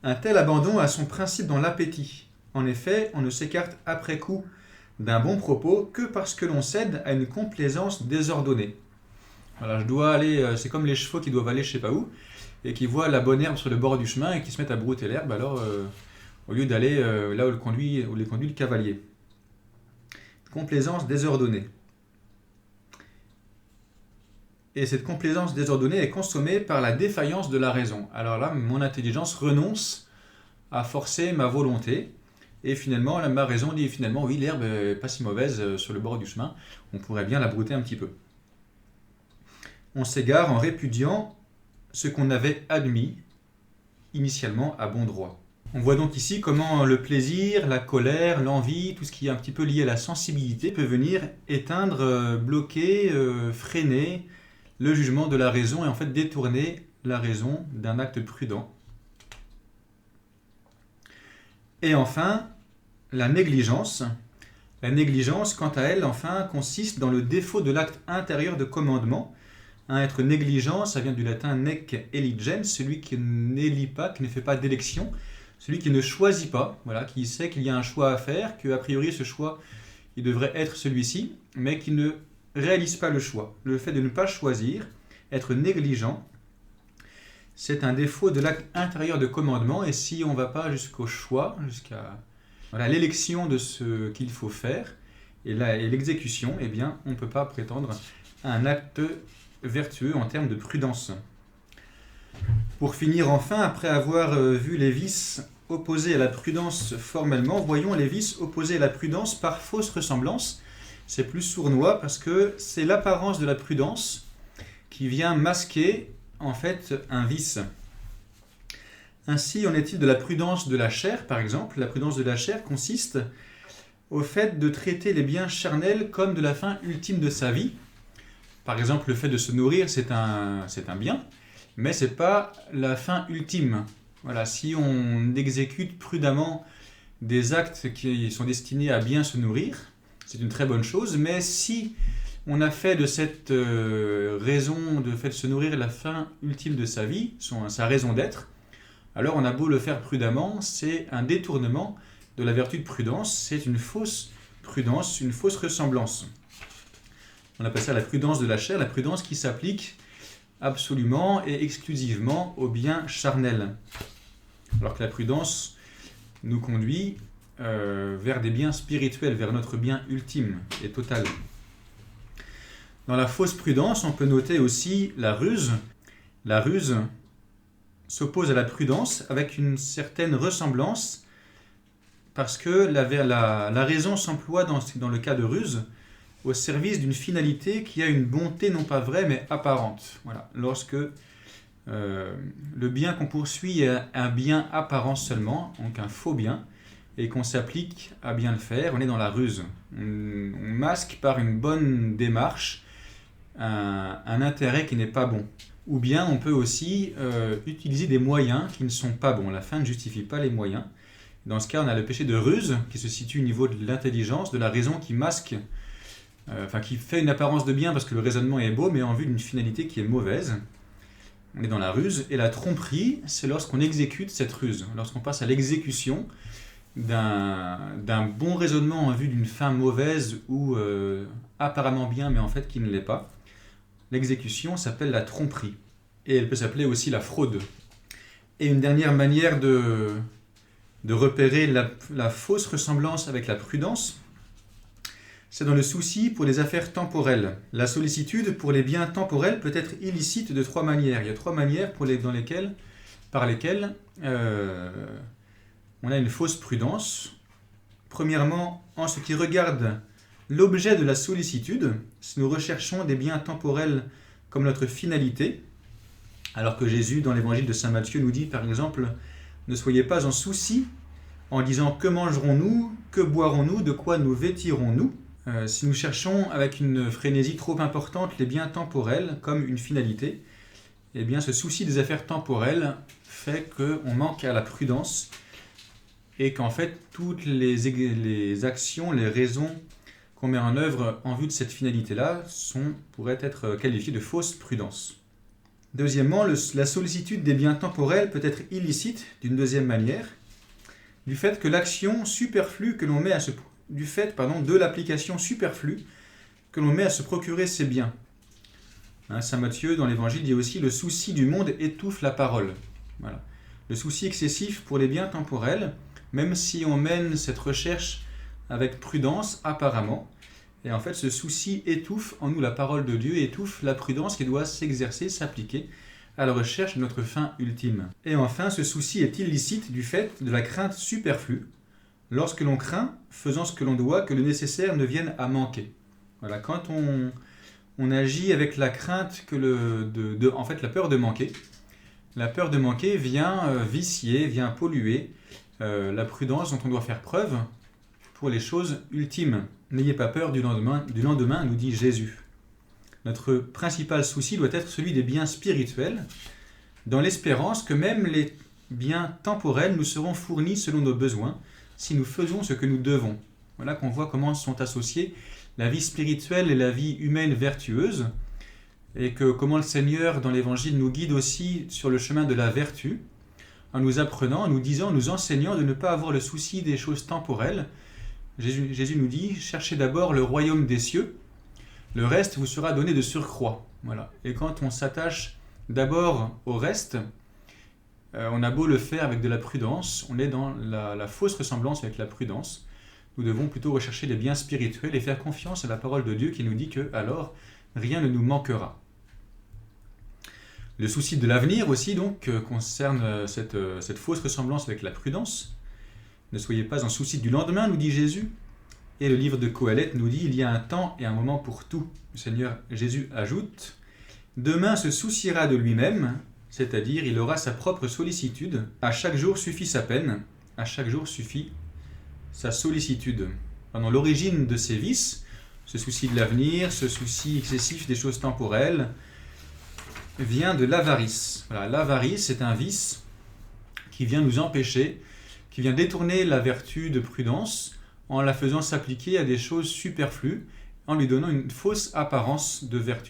Un tel abandon a son principe dans l'appétit. En effet, on ne s'écarte après coup d'un bon propos que parce que l'on cède à une complaisance désordonnée. Voilà, je dois aller, c'est comme les chevaux qui doivent aller je sais pas où, et qui voient la bonne herbe sur le bord du chemin et qui se mettent à brouter l'herbe, alors au lieu d'aller là où les conduit le cavalier. Complaisance désordonnée. Et cette complaisance désordonnée est consommée par la défaillance de la raison. Alors là, mon intelligence renonce à forcer ma volonté, et finalement, ma raison dit finalement, oui, l'herbe n'est pas si mauvaise sur le bord du chemin, on pourrait bien la brouter un petit peu. On s'égare en répudiant ce qu'on avait admis initialement à bon droit. On voit donc ici comment le plaisir, la colère, l'envie, tout ce qui est un petit peu lié à la sensibilité peut venir éteindre, bloquer, freiner le jugement de la raison et en fait détourner la raison d'un acte prudent. Et enfin, la négligence. La négligence, quant à elle, enfin, consiste dans le défaut de l'acte intérieur de commandement. Être négligent, ça vient du latin nec eligens, celui qui n'élit pas, qui ne fait pas d'élection, celui qui ne choisit pas, voilà, qui sait qu'il y a un choix à faire, qu'a priori ce choix, il devrait être celui-ci, mais qui ne réalise pas le choix. Le fait de ne pas choisir, être négligent, c'est un défaut de l'acte intérieur de commandement, et si on ne va pas jusqu'au choix, jusqu'à l'élection de ce qu'il faut faire, et l'exécution, eh bien, on ne peut pas prétendre à un acte vertueux en termes de prudence. Pour finir enfin, après avoir vu les vices opposés à la prudence formellement, voyons les vices opposés à la prudence par fausse ressemblance. C'est plus sournois parce que c'est l'apparence de la prudence qui vient masquer en fait un vice. Ainsi en est-il de la prudence de la chair, par exemple. La prudence de la chair consiste au fait de traiter les biens charnels comme de la fin ultime de sa vie. Par exemple, le fait de se nourrir, c'est un bien, mais ce n'est pas la fin ultime. Voilà, si on exécute prudemment des actes qui sont destinés à bien se nourrir, c'est une très bonne chose, mais si on a fait de cette raison de fait de se nourrir la fin ultime de sa vie, sa raison d'être, alors on a beau le faire prudemment, c'est un détournement de la vertu de prudence, c'est une fausse prudence, une fausse ressemblance. On appelle ça la prudence de la chair, la prudence qui s'applique absolument et exclusivement aux biens charnels. Alors que la prudence nous conduit vers des biens spirituels, vers notre bien ultime et total. Dans la fausse prudence, on peut noter aussi la ruse. La ruse s'oppose à la prudence avec une certaine ressemblance parce que la raison s'emploie dans le cas de ruse au service d'une finalité qui a une bonté non pas vraie mais apparente. Voilà. Lorsque le bien qu'on poursuit est un bien apparent seulement, donc un faux bien, et qu'on s'applique à bien le faire, on est dans la ruse. On masque par une bonne démarche un intérêt qui n'est pas bon. Ou bien on peut aussi utiliser des moyens qui ne sont pas bons. La fin ne justifie pas les moyens. Dans ce cas, on a le péché de ruse qui se situe au niveau de l'intelligence, de la raison qui masque, qui fait une apparence de bien parce que le raisonnement est beau, mais en vue d'une finalité qui est mauvaise. On est dans la ruse. Et la tromperie, c'est lorsqu'on exécute cette ruse, lorsqu'on passe à l'exécution d'un bon raisonnement en vue d'une fin mauvaise ou apparemment bien, mais en fait qui ne l'est pas. L'exécution s'appelle la tromperie. Et elle peut s'appeler aussi la fraude. Et une dernière manière de repérer la fausse ressemblance avec la prudence, c'est dans le souci pour les affaires temporelles. La sollicitude pour les biens temporels peut être illicite de 3 manières. Il y a 3 manières par lesquelles on a une fausse prudence. Premièrement, en ce qui regarde l'objet de la sollicitude, si nous recherchons des biens temporels comme notre finalité, alors que Jésus, dans l'évangile de Saint Matthieu, nous dit par exemple « Ne soyez pas en souci en disant que mangerons-nous, que boirons-nous, de quoi nous vêtirons-nous » Si nous cherchons avec une frénésie trop importante les biens temporels comme une finalité, eh bien ce souci des affaires temporelles fait qu'on manque à la prudence et qu'en fait, toutes les actions, les raisons qu'on met en œuvre en vue de cette finalité-là pourraient être qualifiées de fausse prudence. Deuxièmement, la sollicitude des biens temporels peut être illicite d'une deuxième manière, du fait que l'action superflue que l'on met de l'application superflue que l'on met à se procurer ces biens. Saint Matthieu, dans l'Évangile, dit aussi « Le souci du monde étouffe la parole ». Voilà. Le souci excessif pour les biens temporels, même si on mène cette recherche avec prudence, apparemment, et en fait, ce souci étouffe en nous la parole de Dieu, étouffe la prudence qui doit s'exercer, s'appliquer à la recherche de notre fin ultime. Et enfin, ce souci est illicite du fait de la crainte superflue, lorsque l'on craint, faisant ce que l'on doit, que le nécessaire ne vienne à manquer. Voilà, quand on agit avec la crainte en fait, la peur de manquer. La peur de manquer vient vicier, vient polluer la prudence dont on doit faire preuve pour les choses ultimes. N'ayez pas peur du lendemain, nous dit Jésus. Notre principal souci doit être celui des biens spirituels, dans l'espérance que même les biens temporels nous seront fournis selon nos besoins, si nous faisons ce que nous devons. Voilà qu'on voit comment sont associés la vie spirituelle et la vie humaine vertueuse, et que comment le Seigneur, dans l'Évangile, nous guide aussi sur le chemin de la vertu, en nous apprenant, en nous disant, en nous enseignant de ne pas avoir le souci des choses temporelles. Jésus nous dit, cherchez d'abord le royaume des cieux, le reste vous sera donné de surcroît. Voilà. Et quand on s'attache d'abord au reste, on a beau le faire avec de la prudence, on est dans la fausse ressemblance avec la prudence. Nous devons plutôt rechercher les biens spirituels et faire confiance à la parole de Dieu qui nous dit que alors rien ne nous manquera. Le souci de l'avenir aussi donc concerne cette fausse ressemblance avec la prudence. Ne soyez pas en souci du lendemain, nous dit Jésus. Et le livre de Qoéleth nous dit, il y a un temps et un moment pour tout. Le Seigneur Jésus ajoute, demain se souciera de lui-même, c'est-à-dire il aura sa propre sollicitude. À chaque jour suffit sa peine, à chaque jour suffit sa sollicitude. Pendant l'origine de ces vices, ce souci de l'avenir, ce souci excessif des choses temporelles, vient de l'avarice. Voilà, l'avarice est un vice qui vient nous empêcher, qui vient détourner la vertu de prudence en la faisant s'appliquer à des choses superflues, en lui donnant une fausse apparence de vertu.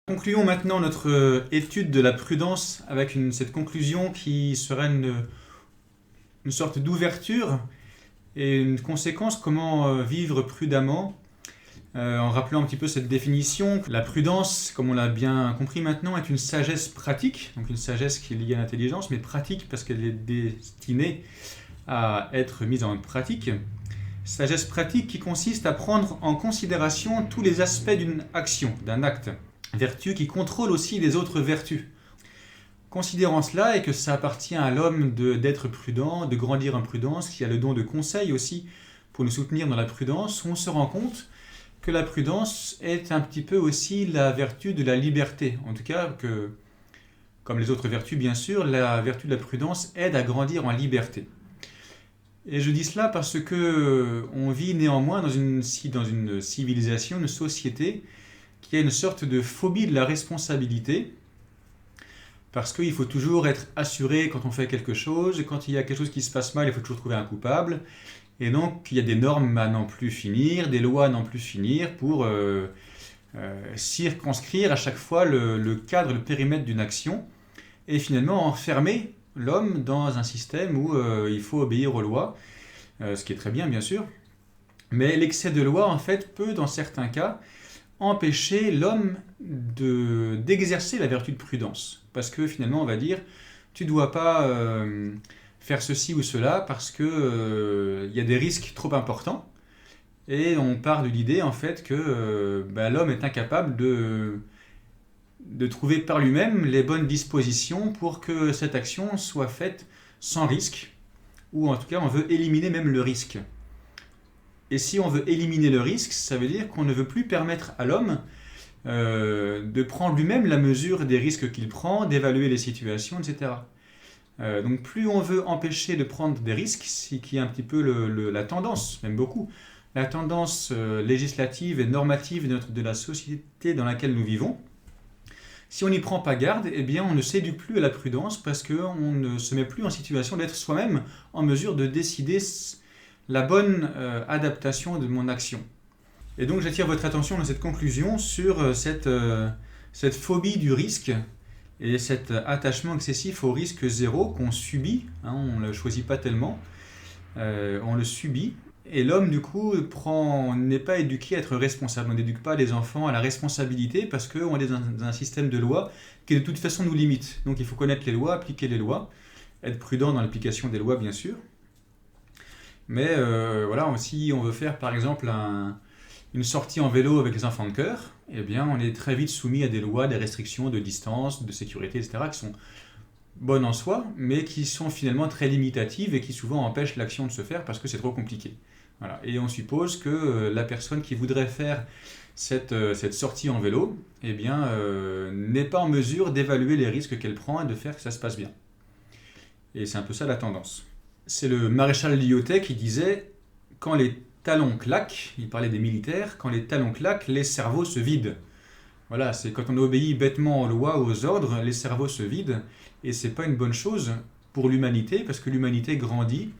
Concluons maintenant notre étude de la prudence avec cette conclusion qui serait une sorte d'ouverture et une conséquence, comment vivre prudemment, en rappelant un petit peu cette définition. La prudence, comme on l'a bien compris maintenant, est une sagesse pratique, donc une sagesse qui est liée à l'intelligence, mais pratique parce qu'elle est destinée à être mise en pratique. Sagesse pratique qui consiste à prendre en considération tous les aspects d'une action, d'un acte. Vertu qui contrôle aussi les autres vertus. Considérant cela et que ça appartient à l'homme d'être prudent, de grandir en prudence, qui a le don de conseil aussi pour nous soutenir dans la prudence, on se rend compte que la prudence est un petit peu aussi la vertu de la liberté. En tout cas, que, comme les autres vertus bien sûr, la vertu de la prudence aide à grandir en liberté. Et je dis cela parce que on vit néanmoins dans une civilisation, une société qui a une sorte de phobie de la responsabilité, parce qu'il faut toujours être assuré quand on fait quelque chose, et quand il y a quelque chose qui se passe mal, il faut toujours trouver un coupable. Et donc, il y a des normes à n'en plus finir, des lois à n'en plus finir pour circonscrire à chaque fois le cadre, le périmètre d'une action, et finalement enfermer l'homme dans un système où il faut obéir aux lois, ce qui est très bien, bien sûr. Mais l'excès de loi, en fait, peut, dans certains cas, empêcher l'homme d'exercer la vertu de prudence. Parce que finalement, on va dire, tu ne dois pas faire ceci ou cela parce que y a des risques trop importants. Et on part de l'idée, en fait, que l'homme est incapable de trouver par lui-même les bonnes dispositions pour que cette action soit faite sans risque, ou en tout cas, on veut éliminer même le risque. Et si on veut éliminer le risque, ça veut dire qu'on ne veut plus permettre à l'homme de prendre lui-même la mesure des risques qu'il prend, d'évaluer les situations, etc. Donc plus on veut empêcher de prendre des risques, ce qui est un petit peu la tendance, même beaucoup, la tendance législative et normative de la société dans laquelle nous vivons, Si on n'y prend pas garde, eh bien on ne s'éduque plus à la prudence parce qu'on ne se met plus en situation d'être soi-même en mesure de décider la bonne adaptation de mon action. Et donc j'attire votre attention dans cette conclusion sur cette phobie du risque et cet attachement excessif au risque zéro qu'on subit, hein, on ne le choisit pas tellement, on le subit. Et l'homme, du coup, n'est pas éduqué à être responsable. On n'éduque pas les enfants à la responsabilité parce qu'on est dans un système de loi qui, de toute façon, nous limite. Donc il faut connaître les lois, appliquer les lois, être prudent dans l'application des lois, bien sûr. Mais voilà, si on veut faire, par exemple, une sortie en vélo avec les enfants de chœur, eh bien, on est très vite soumis à des lois, des restrictions de distance, de sécurité, etc., qui sont bonnes en soi, mais qui sont finalement très limitatives et qui souvent empêchent l'action de se faire parce que c'est trop compliqué. Voilà. Et on suppose que la personne qui voudrait faire cette sortie en vélo, eh bien, n'est pas en mesure d'évaluer les risques qu'elle prend et de faire que ça se passe bien. Et c'est un peu ça la tendance. C'est le maréchal Lyautey qui disait « Quand les talons claquent », il parlait des militaires, « quand les talons claquent, les cerveaux se vident ». Voilà, c'est quand on obéit bêtement aux lois, aux ordres, les cerveaux se vident. Et c'est pas une bonne chose pour l'humanité, parce que l'humanité grandit,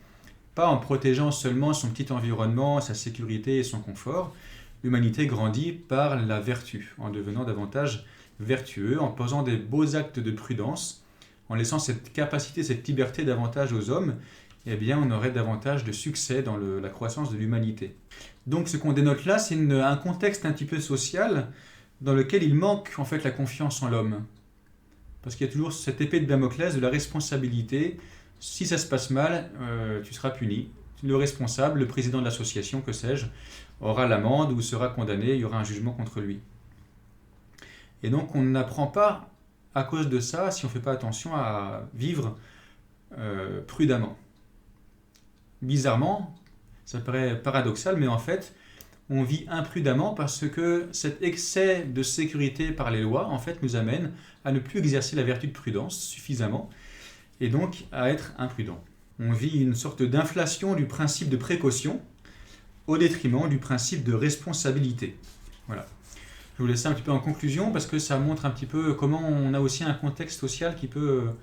pas en protégeant seulement son petit environnement, sa sécurité et son confort. L'humanité grandit par la vertu, en devenant davantage vertueux, en posant des beaux actes de prudence, en laissant cette capacité, cette liberté davantage aux hommes, eh bien on aurait davantage de succès dans la croissance de l'humanité. Donc ce qu'on dénote là, c'est un contexte un petit peu social dans lequel il manque en fait la confiance en l'homme. Parce qu'il y a toujours cette épée de Damoclès de la responsabilité. Si ça se passe mal, tu seras puni. Le responsable, le président de l'association, que sais-je, aura l'amende ou sera condamné, il y aura un jugement contre lui. Et donc on n'apprend pas, à cause de ça, si on ne fait pas attention, à vivre prudemment. Bizarrement, ça paraît paradoxal, mais en fait, on vit imprudemment parce que cet excès de sécurité par les lois, en fait, nous amène à ne plus exercer la vertu de prudence suffisamment et donc à être imprudent. On vit une sorte d'inflation du principe de précaution au détriment du principe de responsabilité. Voilà. Je vous laisse ça un petit peu en conclusion parce que ça montre un petit peu comment on a aussi un contexte social qui peut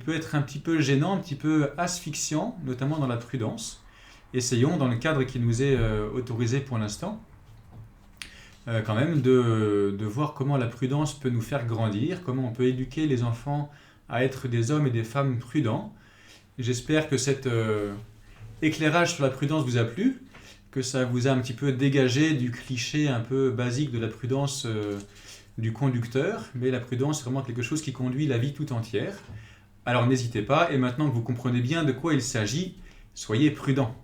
être un petit peu gênant, un petit peu asphyxiant, notamment dans la prudence. Essayons, dans le cadre qui nous est autorisé pour l'instant, quand même de voir comment la prudence peut nous faire grandir, comment on peut éduquer les enfants à être des hommes et des femmes prudents. J'espère que cet éclairage sur la prudence vous a plu, que ça vous a un petit peu dégagé du cliché un peu basique de la prudence du conducteur, mais la prudence est vraiment quelque chose qui conduit la vie tout entière. Alors n'hésitez pas, et maintenant que vous comprenez bien de quoi il s'agit, soyez prudents.